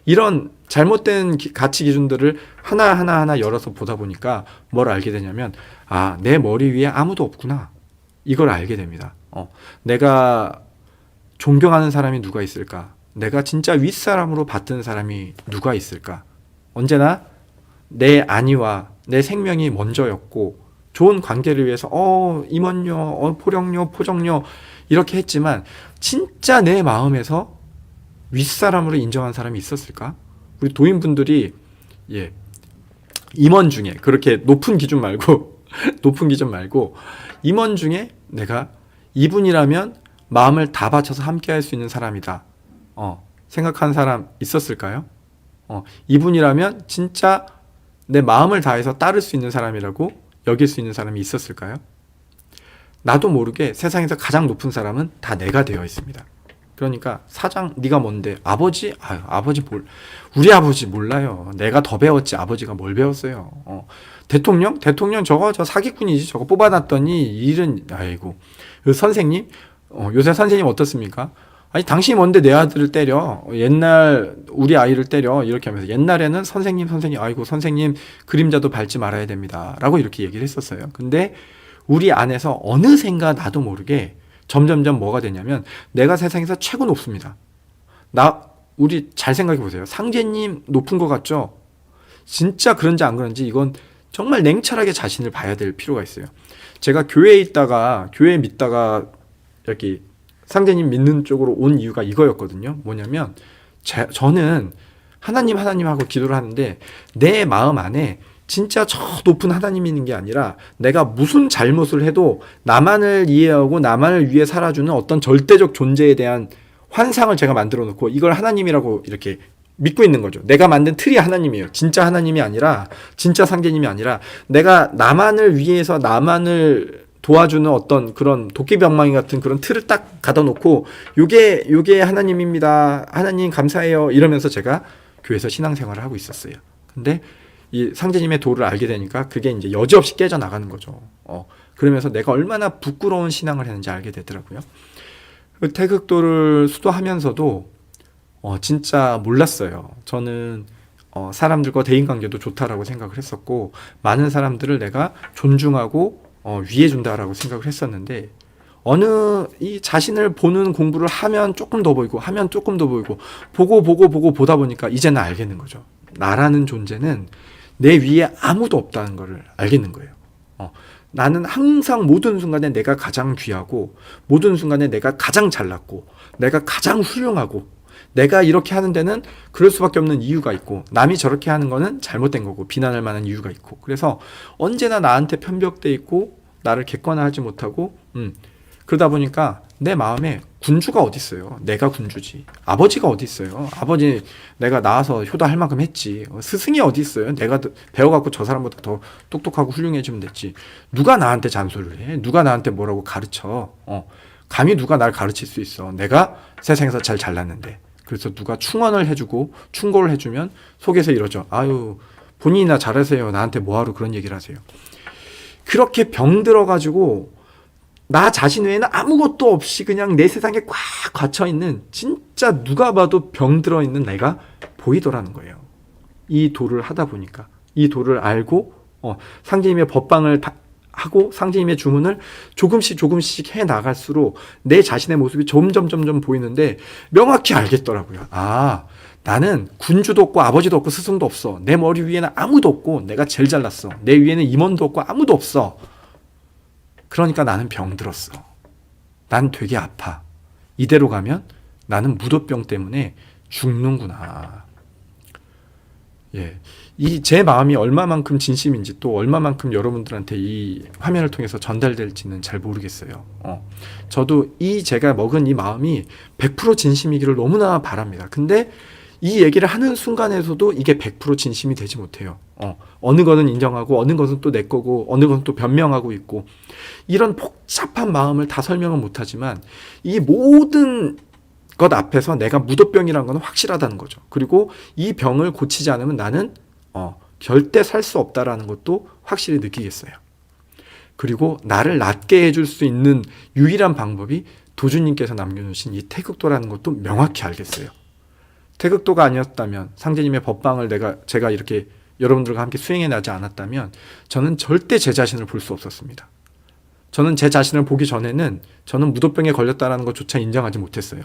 Speaker 1: 이런 잘못된 가치 기준들을 하나하나 열어서 보다 보니까 뭘 알게 되냐면 내 머리 위에 아무도 없구나. 이걸 알게 됩니다. 내가 존경하는 사람이 누가 있을까? 내가 진짜 윗사람으로 봤던 사람이 누가 있을까? 언제나 내 안위와 내 생명이 먼저였고 좋은 관계를 위해서 임원료, 포령료, 포정료 이렇게 했지만 진짜 내 마음에서 윗사람으로 인정한 사람이 있었을까? 우리 도인분들이 임원 중에 그렇게 높은 기준 말고 임원 중에 내가 이분이라면 마음을 다 바쳐서 함께 할 수 있는 사람이다. 생각한 사람 있었을까요? 이분이라면 진짜 내 마음을 다해서 따를 수 있는 사람이라고 여길 수 있는 사람이 있었을까요? 나도 모르게 세상에서 가장 높은 사람은 다 내가 되어 있습니다. 그러니까 사장 네가 뭔데? 아버지? 우리 아버지 몰라요. 내가 더 배웠지 아버지가 뭘 배웠어요. 대통령 저 사기꾼이지. 저거 뽑아놨더니 일은 선생님 요새 선생님 어떻습니까? 당신이 뭔데 내 아들을 때려? 옛날 우리 아이를 때려? 이렇게 하면서 옛날에는 선생님 선생님 그림자도 밟지 말아야 됩니다 라고 이렇게 얘기를 했었어요. 근데 우리 안에서 어느샌가 나도 모르게 점점점 뭐가 되냐면 내가 세상에서 최고 높습니다. 우리 잘 생각해 보세요. 상제님 높은 것 같죠? 진짜 그런지 안 그런지 이건 정말 냉철하게 자신을 봐야 될 필요가 있어요. 제가 교회 믿다가 여기 상제님 믿는 쪽으로 온 이유가 이거였거든요. 뭐냐면 저는 하나님 하고 기도를 하는데 내 마음 안에 진짜 저 높은 하나님이 있는 게 아니라 내가 무슨 잘못을 해도 나만을 이해하고 나만을 위해 살아주는 어떤 절대적 존재에 대한 환상을 제가 만들어 놓고 이걸 하나님이라고 이렇게 믿고 있는 거죠. 내가 만든 틀이 하나님이에요. 진짜 하나님이 아니라, 진짜 상제님이 아니라 내가 나만을 위해서 나만을 도와주는 어떤 그런 도끼병망이 같은 그런 틀을 딱 가다 놓고 요게 하나님입니다. 하나님 감사해요. 이러면서 제가 교회에서 신앙생활을 하고 있었어요. 근데 이 상제님의 도를 알게 되니까 그게 이제 여지없이 깨져나가는 거죠. 그러면서 내가 얼마나 부끄러운 신앙을 했는지 알게 되더라고요. 그 태극도를 수도하면서도 진짜 몰랐어요. 저는 사람들과 대인관계도 좋다라고 생각을 했었고 많은 사람들을 내가 존중하고 위해준다라고 생각을 했었는데 어느 이 자신을 보는 공부를 하면 조금 더 보이고 하면 조금 더 보이고 보고 보다 보니까 이제는 알겠는 거죠. 나라는 존재는 내 위에 아무도 없다는 걸 알겠는 거예요. 나는 항상 모든 순간에 내가 가장 귀하고 모든 순간에 내가 가장 잘났고 내가 가장 훌륭하고 내가 이렇게 하는 데는 그럴 수밖에 없는 이유가 있고 남이 저렇게 하는 거는 잘못된 거고 비난할 만한 이유가 있고 그래서 언제나 나한테 편벽돼 있고 나를 객관화하지 못하고 그러다 보니까 내 마음에 군주가 어디 있어요. 내가 군주지. 아버지가 어디 있어요. 아버지 내가 나와서 효도할 만큼 했지. 스승이 어디 있어요. 내가 배워갖고 저 사람보다 더 똑똑하고 훌륭해지면 됐지. 누가 나한테 잔소리를 해. 누가 나한테 뭐라고 가르쳐. 감히 누가 날 가르칠 수 있어. 내가 세상에서 잘 잘났는데. 그래서 누가 충언을 해주고 충고를 해주면 속에서 이러죠. 아유 본인이나 잘하세요. 나한테 뭐하러 그런 얘기를 하세요. 그렇게 병들어가지고 나 자신 외에는 아무것도 없이 그냥 내 세상에 꽉 갇혀있는 진짜 누가 봐도 병들어있는 내가 보이더라는 거예요. 이 도를 하다 보니까 이 도를 알고 상제님의 법방을 하고 상제님의 주문을 조금씩 해나갈수록 내 자신의 모습이 점점 보이는데 명확히 알겠더라고요. 아, 나는 군주도 없고 아버지도 없고 스승도 없어. 내 머리 위에는 아무도 없고 내가 제일 잘났어. 내 위에는 임원도 없고 아무도 없어. 그러니까 나는 병들었어. 난 되게 아파. 이대로 가면 나는 무도병 때문에 죽는구나. 예. 이 제 마음이 얼마만큼 진심인지 또 얼마만큼 여러분들한테 이 화면을 통해서 전달될지는 잘 모르겠어요. 저도 제가 먹은 이 마음이 100% 진심이기를 너무나 바랍니다. 근데 이 얘기를 하는 순간에서도 이게 100% 진심이 되지 못해요. 어느 것은 인정하고 어느 것은 또 내 거고 어느 것은 또 변명하고 있고 이런 복잡한 마음을 다 설명은 못하지만 이 모든 것 앞에서 내가 무도병이라는 건 확실하다는 거죠. 그리고 이 병을 고치지 않으면 나는 절대 살 수 없다라는 것도 확실히 느끼겠어요. 그리고 나를 낫게 해줄 수 있는 유일한 방법이 도주님께서 남겨주신 이 태극도라는 것도 명확히 알겠어요. 태극도가 아니었다면 상제님의 법방을 제가 이렇게 여러분들과 함께 수행해 나지 않았다면 저는 절대 제 자신을 볼 수 없었습니다. 저는 제 자신을 보기 전에는 저는 무도병에 걸렸다는 것조차 인정하지 못했어요.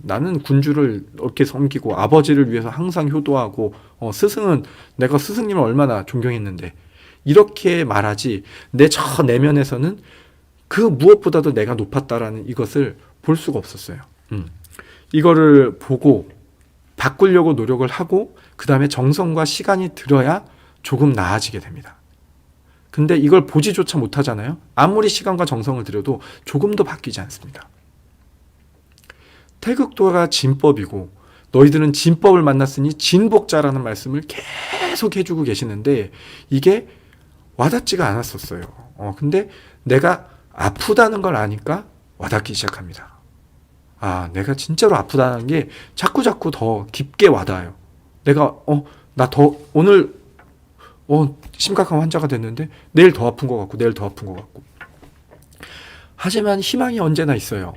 Speaker 1: 나는 군주를 이렇게 섬기고 아버지를 위해서 항상 효도하고 스승은 내가 스승님을 얼마나 존경했는데 이렇게 말하지 내 저 내면에서는 그 무엇보다도 내가 높았다라는 이것을 볼 수가 없었어요. 이거를 보고 바꾸려고 노력을 하고 그 다음에 정성과 시간이 들어야 조금 나아지게 됩니다. 근데 이걸 보지조차 못하잖아요. 아무리 시간과 정성을 들여도 조금도 바뀌지 않습니다. 태극도가 진법이고 너희들은 진법을 만났으니 진복자라는 말씀을 계속 해주고 계시는데 이게 와닿지가 않았었어요. 근데 내가 아프다는 걸 아니까 와닿기 시작합니다. 내가 진짜로 아프다는 게 자꾸 더 깊게 와닿아요. 내가 오늘 심각한 환자가 됐는데 내일 더 아픈 것 같고 내일 더 아픈 것 같고 하지만 희망이 언제나 있어요.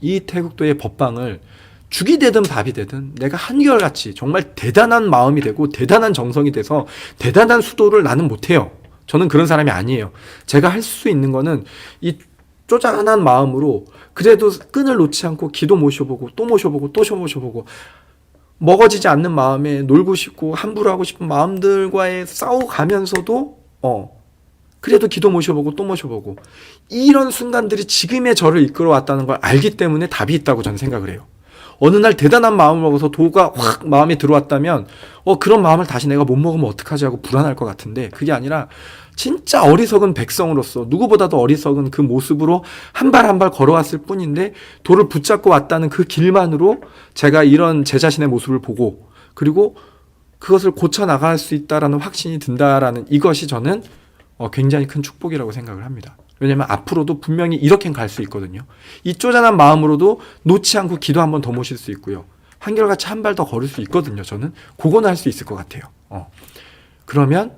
Speaker 1: 이 태극도의 법방을 죽이 되든 밥이 되든 내가 한결같이 정말 대단한 마음이 되고 대단한 정성이 돼서 대단한 수도를 나는 못해요. 저는 그런 사람이 아니에요. 제가 할 수 있는 거는 이 쪼잔한 마음으로 그래도 끈을 놓지 않고 기도 모셔보고 또 모셔보고 또 모셔보고 먹어지지 않는 마음에 놀고 싶고 함부로 하고 싶은 마음들과의 싸워가면서도 그래도 기도 모셔보고 또 모셔보고 이런 순간들이 지금의 저를 이끌어왔다는 걸 알기 때문에 답이 있다고 저는 생각을 해요. 어느 날 대단한 마음을 먹어서 도가 확 마음에 들어왔다면 그런 마음을 다시 내가 못 먹으면 어떡하지 하고 불안할 것 같은데, 그게 아니라 진짜 어리석은 백성으로서 누구보다도 어리석은 그 모습으로 한 발 한 발 걸어왔을 뿐인데 도를 붙잡고 왔다는 그 길만으로 제가 이런 제 자신의 모습을 보고, 그리고 그것을 고쳐 나갈 수 있다라는 확신이 든다라는 이것이 저는 굉장히 큰 축복이라고 생각을 합니다. 왜냐하면 앞으로도 분명히 이렇게 갈 수 있거든요. 이 쪼잔한 마음으로도 놓지 않고 기도 한 번 더 모실 수 있고요. 한결같이 한 발 더 걸을 수 있거든요. 저는 그거는 할 수 있을 것 같아요. 그러면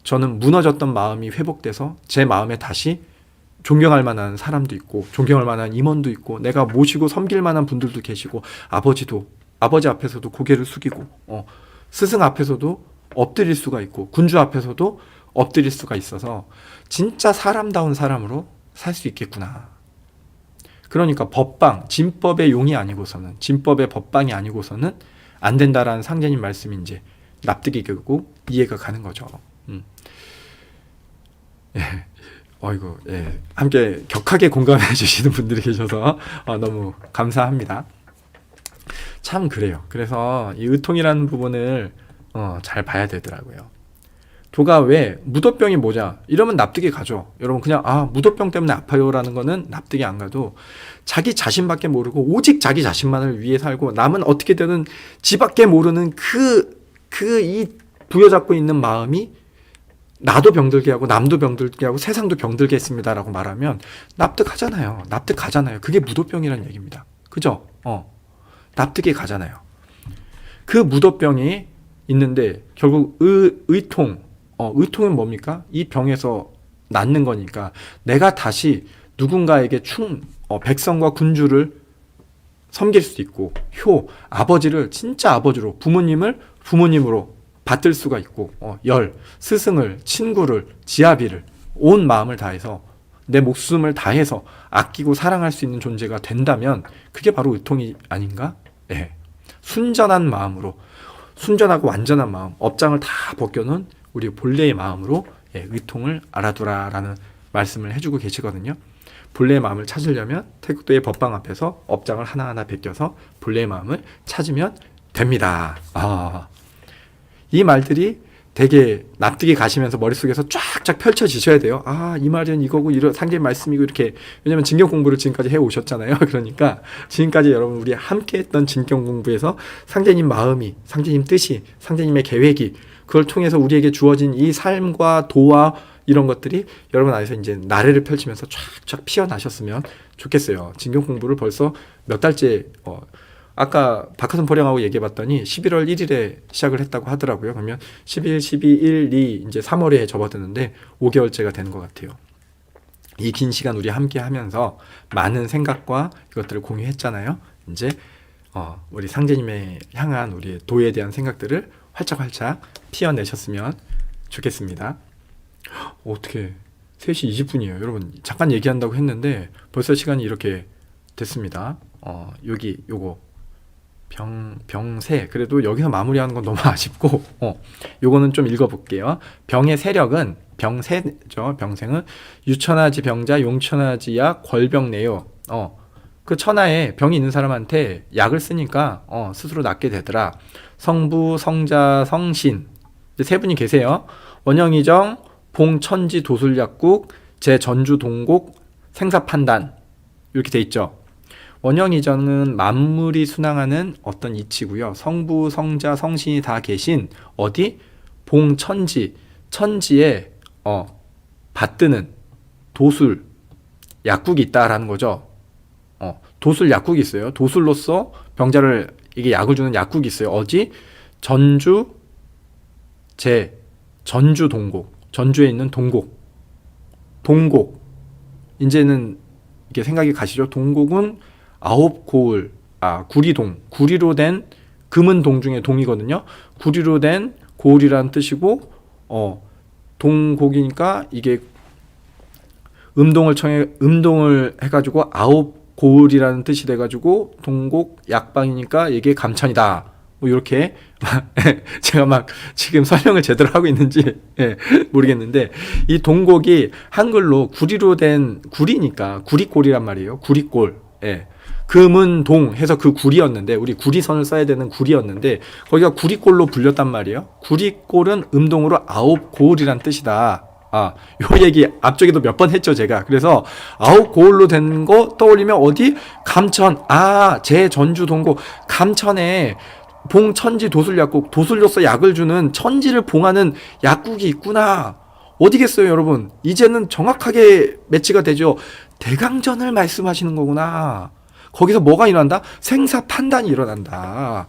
Speaker 1: 저는 무너졌던 마음이 회복돼서 제 마음에 다시 존경할 만한 사람도 있고, 존경할 만한 임원도 있고, 내가 모시고 섬길 만한 분들도 계시고, 아버지 앞에서도 고개를 숙이고, 스승 앞에서도 엎드릴 수가 있고, 군주 앞에서도 엎드릴 수가 있어서 진짜 사람다운 사람으로 살 수 있겠구나. 그러니까 진법의 용이 아니고서는, 진법의 법방이 아니고서는 안 된다라는 상제님 말씀이 이제 납득이 되고 이해가 가는 거죠. 예. 예. 함께 격하게 공감해 주시는 분들이 계셔서 너무 감사합니다. 참 그래요. 그래서 이 의통이라는 부분을 잘 봐야 되더라고요. 도가 왜 무도병이 뭐냐 이러면 납득이 가죠. 여러분 그냥 무도병 때문에 아파요라는 거는 납득이 안 가도, 자기 자신밖에 모르고 오직 자기 자신만을 위해 살고 남은 어떻게 되는 지밖에 모르는 이 부여잡고 있는 마음이 나도 병들게 하고 남도 병들게 하고 세상도 병들게 했습니다라고 말하면 납득하잖아요. 그게 무도병이라는 얘기입니다. 그죠? 납득이 가잖아요. 그 무도병이 있는데 결국 의통은 뭡니까? 이 병에서 낫는 거니까 내가 다시 누군가에게 백성과 군주를 섬길 수 있고, 아버지를 진짜 아버지로, 부모님을 부모님으로 받들 수가 있고, 스승을, 친구를, 지아비를 온 마음을 다해서 내 목숨을 다해서 아끼고 사랑할 수 있는 존재가 된다면 그게 바로 의통이 아닌가? 예. 순전한 마음으로, 순전하고 완전한 마음, 업장을 다 벗겨놓은 우리 본래의 마음으로 의통을 알아두라라는 말씀을 해주고 계시거든요. 본래의 마음을 찾으려면 태국도의 법방 앞에서 업장을 하나하나 벗겨서 본래의 마음을 찾으면 됩니다. 이 말들이 되게 납득이 가시면서 머릿속에서 쫙쫙 펼쳐지셔야 돼요. 이 말은 이거고, 이런 상제의 말씀이고, 이렇게. 왜냐면 진경 공부를 지금까지 해오셨잖아요. 그러니까 지금까지 여러분 우리 함께 했던 진경 공부에서 상제님 마음이, 상제님 뜻이, 상제님의 계획이, 그걸 통해서 우리에게 주어진 이 삶과 도와 이런 것들이 여러분 안에서 이제 나래를 펼치면서 쫙쫙 피어나셨으면 좋겠어요. 진경 공부를 벌써 몇 달째, 아까 박하선 포령하고 얘기해봤더니 11월 1일에 시작을 했다고 하더라고요. 그러면 11, 12, 1, 2, 이제 3월에 접어드는데 5개월째가 되는 것 같아요. 이 긴 시간 우리 함께 하면서 많은 생각과 이것들을 공유했잖아요. 이제 우리 상제님의 향한 우리 도에 대한 생각들을 활짝활짝 피어내셨으면 좋겠습니다. 어떻게 3시 20분이에요. 여러분 잠깐 얘기한다고 했는데 벌써 시간이 이렇게 됐습니다. 요거 병세, 그래도 여기서 마무리하는 건 너무 아쉽고, 요거는 좀 읽어볼게요. 병의 세력은, 병세죠. 병생은 유천하지 병자, 용천하지 약, 궐병내요. 그 천하에 병이 있는 사람한테 약을 쓰니까 스스로 낫게 되더라. 성부, 성자, 성신, 세 분이 계세요. 원영이정, 봉천지 도술약국, 제전주 동곡, 생사판단, 이렇게 돼 있죠. 원영이정은 만물이 순항하는 어떤 이치고요. 성부, 성자, 성신이 다 계신 어디? 봉천지, 천지에 받드는 도술 약국이 있다라는 거죠. 도술 약국이 있어요. 도술로서 병자를 이게 약을 주는 약국이 있어요. 어디? 전주 동곡, 전주에 있는 동곡 이제는 이렇게 생각이 가시죠. 동곡은 9고을, 구리로 된 금은 동 중에 동이거든요. 구리로 된 고을이라는 뜻이고, 동곡이니까 이게 음동을 해가지고 9고을이라는 뜻이 돼가지고 동곡 약방이니까 이게 감천이다. 뭐 이렇게 제가 막 지금 설명을 제대로 하고 있는지 모르겠는데, 이 동곡이 한글로 구리로 된 구리니까 구리골이란 말이에요. 구리골. 금은동 해서 그 구리였는데 우리 구리선을 써야 되는 구리였는데 거기가 구리골로 불렸단 말이에요. 구리골은 음동으로 아홉 고을이란 뜻이다. 요 얘기 앞쪽에도 몇 번 했죠, 제가. 그래서 아홉 고을로 된 거 떠올리면 어디? 감천. 제 전주 동고 감천에 봉천지 도술약국, 도술로서 약을 주는 천지를 봉하는 약국이 있구나. 어디겠어요, 여러분? 이제는 정확하게 매치가 되죠. 대강전을 말씀하시는 거구나. 거기서 뭐가 일어난다? 생사 판단이 일어난다.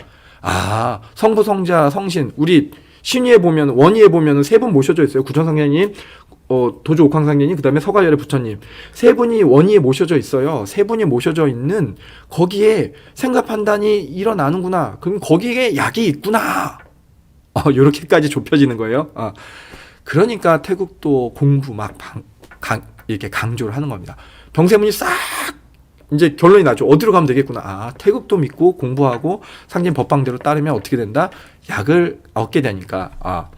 Speaker 1: 성부, 성자, 성신. 우리 신위에 보면, 원위에 보면 세 분 모셔져 있어요. 구천상제님, 도주 옥황상제님, 그 다음에 서가열의 부처님. 세 분이 원위에 모셔져 있어요. 세 분이 모셔져 있는 거기에 생사 판단이 일어나는구나. 그럼 거기에 약이 있구나. 요렇게까지 좁혀지는 거예요. 그러니까 태국도 공부 막 이렇게 강조를 하는 겁니다. 병세문이 싹 이제 결론이 나죠. 어디로 가면 되겠구나. 태국도 믿고 공부하고 상진 법방대로 따르면 어떻게 된다? 약을 얻게 되니까.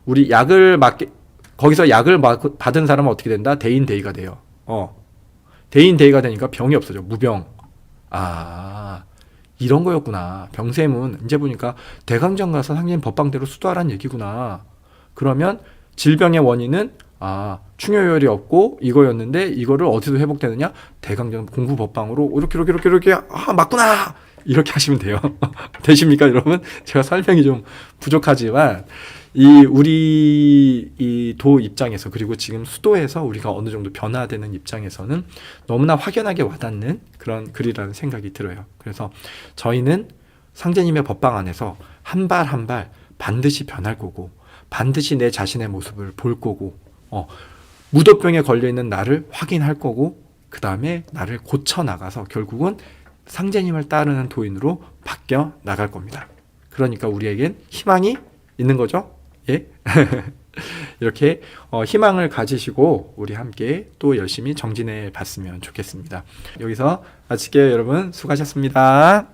Speaker 1: 우리 약을 거기서 약을 받은 사람은 어떻게 된다? 대인대의가 돼요. 대인대의가 되니까 병이 없어져. 무병. 이런 거였구나. 병세문 이제 보니까 대강정 가서 상진 법방대로 수도하라는 얘기구나. 그러면 질병의 원인은 충효열이 없고 이거였는데 이거를 어디서 회복되느냐? 대강정 공부 법방으로 이렇게 맞구나. 이렇게 하시면 돼요. 되십니까, 여러분? 제가 설명이 좀 부족하지만 우리 이 도 입장에서 그리고 지금 수도에서 우리가 어느 정도 변화되는 입장에서는 너무나 확연하게 와닿는 그런 글이라는 생각이 들어요. 그래서 저희는 상제님의 법방 안에서 한 발 한 발 반드시 변할 거고 반드시 내 자신의 모습을 볼 거고 무도병에 걸려있는 나를 확인할 거고 그 다음에 나를 고쳐나가서 결국은 상제님을 따르는 도인으로 바뀌어 나갈 겁니다. 그러니까 우리에겐 희망이 있는 거죠. 예? 이렇게 희망을 가지시고 우리 함께 또 열심히 정진해 봤으면 좋겠습니다. 여기서 마칠게요. 여러분 수고하셨습니다.